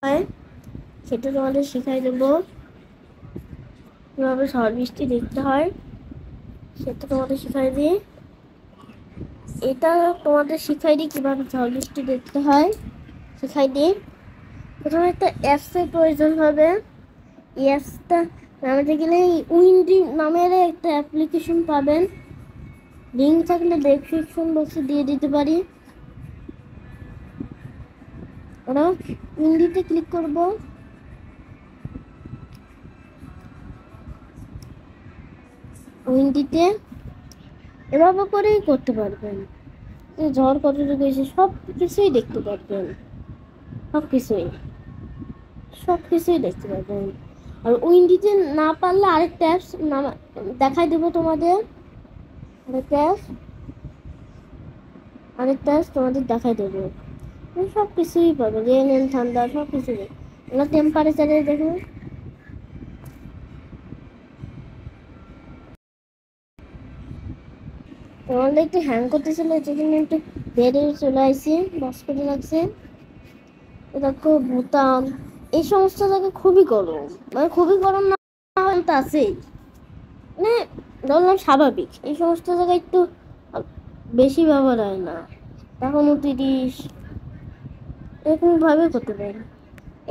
হয় সেটা তোমাদের শিখাই দেবো। কিভাবে ঝড় বৃষ্টি দেখতে হয় সেটা তোমাদের শিখাই দিই। এটা তোমাদের শিখাই দিই কিভাবে ঝড় বৃষ্টি দেখতে হয় শিখাই দিই। প্রথমে একটা অ্যাপসের প্রয়োজন হবে। এই অ্যাপসটা নামাতে গেলে উইন্ডি নামের একটা অ্যাপ্লিকেশন পাবেন। লিঙ্ক থাকলে ডেসক্রিপশন বক্সে দিয়ে দিতে পারি। ওরা উইন্ডিতে ক্লিক করবো। উইন্ডিতে এভাবে করেই করতে পারবেন। ঝড় কতটুকু এসে সব কিছুই দেখতে পারবেন। সব কিছুই দেখতে পারবেন। আর উইন্ডিতে না পারলে আরেকটা অ্যাপস দেখাই দেবো তোমাদের। আরেকটা অ্যাপস তোমাদের দেখাই দেবো। সব কিছুই পাবে, রেন এন্ড ঠান্ডা সব কিছু। আমরা টেম্পারেচারে দেখুন। তোমাদের একটু হ্যাং করতেছিল, এটার জন্য একটু বেড়ে চলে আসছি, বস করে লাগছে। দেখো ভুটান এই সমস্ত জায়গায় খুবই গরম, মানে খুবই গরম না হলে তো আছেই, মানে ধরলাম স্বাভাবিক। এই সমস্ত জায়গায় একটু বেশি ব্যবহার হয় না, তখন 30 এরকম ভাবে করতে পারে।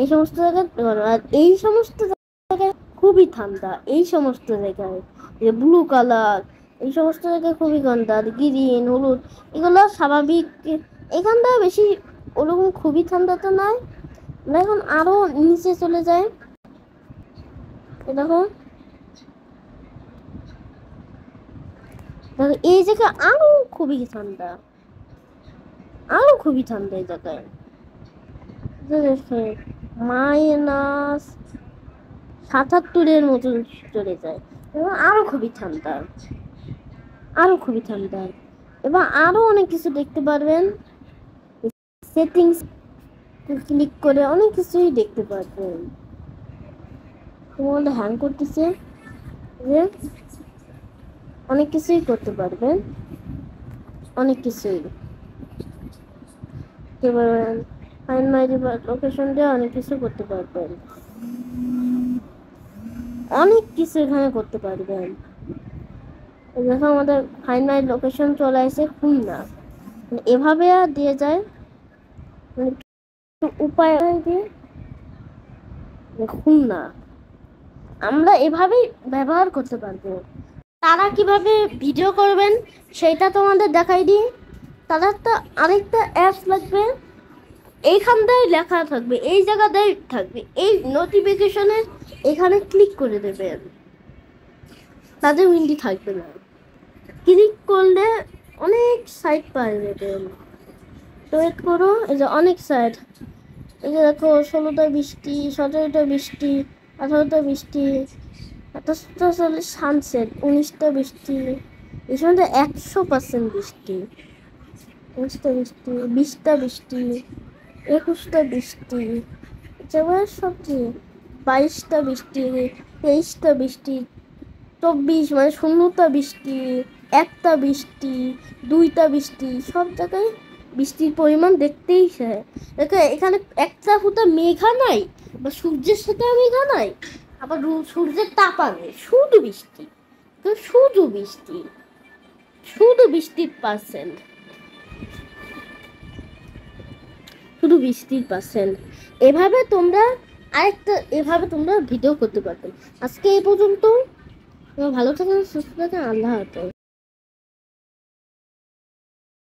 এই সমস্ত জায়গায় গরম, আর এই সমস্ত জায়গায় খুবই ঠান্ডা। এই সমস্ত জায়গায় যে ব্লু কালার, এই সমস্ত জায়গায় খুবই ঠান্ডা। গ্রিন, হলুদ এগুলো স্বাভাবিক। এখানটা বেশি ওরকম খুবই ঠান্ডা তো নয়, আমরা এখন আরো নিচে চলে যাই। দেখো এই জায়গায় আরো খুবই ঠান্ডা, এই জায়গায় -77 মতন চলে যায় এবং আরো খুবই ঠান্ডা, এবং আরো অনেক কিছু দেখতে পারবেন। সেটিংস ক্লিক করে অনেক কিছুই দেখতে পারবেন। তোমাদের হ্যাং করতেছে, অনেক কিছুই করতে পারবেন, অনেক কিছুই ফাইন্ড মাই লোকেশন দিয়ে অনেক কিছু করতে পারবেন, অনেক কিছু এখানে করতে পারবেন। দেখো আমাদের ফাইন্ড মাই লোকেশন চলে আসে খুলনা, এভাবে দিয়ে যায় উপায় দিয়ে খুলনা আমরা এভাবেই ব্যবহার করতে পারবো। তারা কিভাবে ভিডিও করবেন সেটা তোমাদের দেখাই দিই। তাদের তো আরেকটা অ্যাপস লাগবে, এইখানটায় লেখা থাকবে, এই জায়গাটায় থাকবে, এই নোটিফিকেশনের এখানে ক্লিক করে দেবেন, তাদের উইন্ডি থাকবে না। ক্লিক করলে অনেক সাইট পাওয়া যাবেন। তো ওয়েট করো, এই যে অনেক সাইট, এই যে দেখো 16টা বৃষ্টি, 17টা বৃষ্টি, 18টা বৃষ্টি, 28টা সানসেট, 19টা বৃষ্টি, এই সময় 100% বৃষ্টি, 19টা বৃষ্টি, 20টা বৃষ্টি, 21টা বৃষ্টি, সবচেয়ে 22টা বৃষ্টি, 23টা বৃষ্টি, 24 মানে 0টা বৃষ্টি, 1টা বৃষ্টি, 2টা বৃষ্টি, সব জায়গায় বৃষ্টির পরিমাণ দেখতেই চায়। দেখো এখানে একটা ফুটা মেঘা নাই, বা সূর্যের সাথে মেঘা নাই, আবার সূর্যের তাপা নেই, শুধু বৃষ্টি, শুধু বৃষ্টি, শুধু বৃষ্টির পার্সেন্ট, শুধু বৃষ্টির পার্সেন্ট। এভাবে তোমরা এভাবে তোমরা ভিডিও করতে পারবে। আজকে এই পর্যন্ত, ভালো থাকেন, সুস্থ থাকেন, আল্লাহ হাফেজ।